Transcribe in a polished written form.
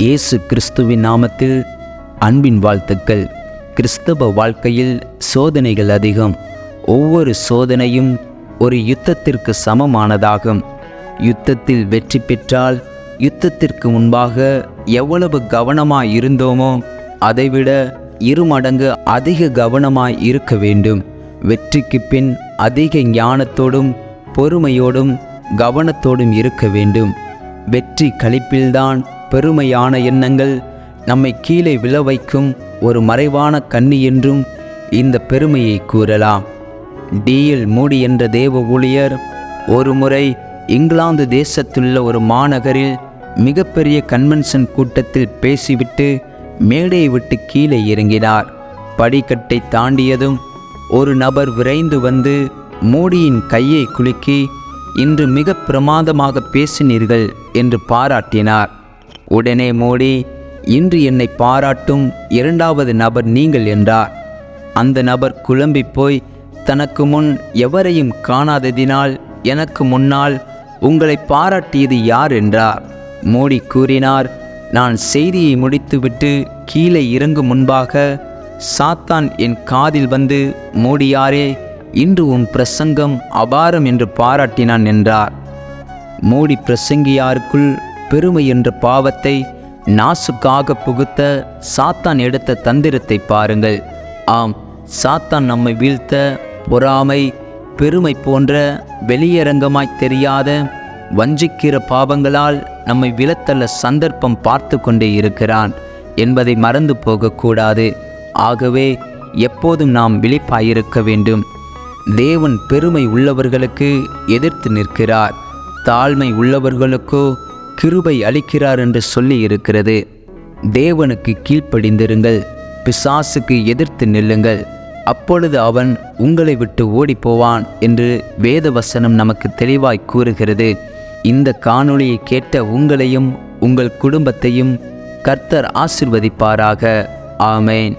இயேசு கிறிஸ்துவின் நாமத்தில் அன்பின் வாழ்த்துக்கள். கிறிஸ்தவ வாழ்க்கையில் சோதனைகள் அதிகம். ஒவ்வொரு சோதனையும் ஒரு யுத்தத்திற்கு சமமானதாகும். யுத்தத்தில் வெற்றி பெற்றால் யுத்தத்திற்கு முன்பாக எவ்வளவு கவனமாய் இருந்தோமோ அதைவிட 2 மடங்கு அதிக கவனமாய் இருக்க வேண்டும். வெற்றிக்கு பின் அதிக ஞானத்தோடும் பொறுமையோடும் கவனத்தோடும் இருக்க வேண்டும். வெற்றி களிப்பில்தான் பெருமையான எண்ணங்கள் நம்மை கீழே விழ வைக்கும் ஒரு மறைவான கண்ணி என்றும் இந்த பெருமையை கூறலாம். D.L. மூடி என்ற தேவ ஊழியர் ஒரு முறை இங்கிலாந்து தேசத்துள்ள ஒரு மாநகரில் மிகப்பெரிய கன்வென்ஷன் கூட்டத்தில் பேசிவிட்டு மேடையை விட்டு கீழே இறங்கினார். படிக்கட்டை தாண்டியதும் ஒரு நபர் விரைந்து வந்து மூடியின் கையை குலுக்கி, இன்று மிக பிரமாதமாக பேசினீர்கள் என்று பாராட்டினார். உடனே மூடி, இன்று என்னை பாராட்டும் 2வது நபர் நீங்கள் என்றார். அந்த நபர் குழம்பி போய், தனக்கு முன் எவரையும் காணாததினால் எனக்கு முன்னால் உங்களை பாராட்டியது யார் என்றார். மூடி கூறினார், நான் செய்தியை முடித்துவிட்டு கீழே இறங்கும் முன்பாக சாத்தான் என் காதில் வந்து, மூடியாரே, இன்று உன் பிரசங்கம் அபாரம் என்று பாராட்டினான் என்றார். மூடி பிரசங்கியாருக்குள் பெருமை என்ற பாவத்தை நாசுக்காக புகுத்த சாத்தான் எடுத்த தந்திரத்தை பாருங்கள். ஆம், சாத்தான் நம்மை வீழ்த்த பொறாமை, பெருமை போன்ற வெளியரங்கமாய் தெரியாத வஞ்சிக்கிற பாவங்களால் நம்மை விழத்தள்ள சந்தர்ப்பம் பார்த்து கொண்டே இருக்கிறான் என்பதை மறந்து போகக்கூடாது. ஆகவே எப்போதும் நாம் விழிப்பாயிருக்க வேண்டும். தேவன் பெருமை உள்ளவர்களுக்கு எதிர்த்து நிற்கிறார், தாழ்மை உள்ளவர்களுக்கோ கிருபை அளிக்கிறார் என்று சொல்லி இருக்கிறது. தேவனுக்கு கீழ்ப்படிந்திருங்கள், பிசாசுக்கு எதிர்த்து நில்லுங்கள், அப்பொழுது அவன் உங்களை விட்டு ஓடிப்போவான் என்று வேத வசனம் நமக்கு தெளிவாய் கூறுகிறது. இந்த காணொளியை கேட்ட உங்களையும் உங்கள் குடும்பத்தையும் கர்த்தர் ஆசீர்வதிப்பாராக. ஆமென்.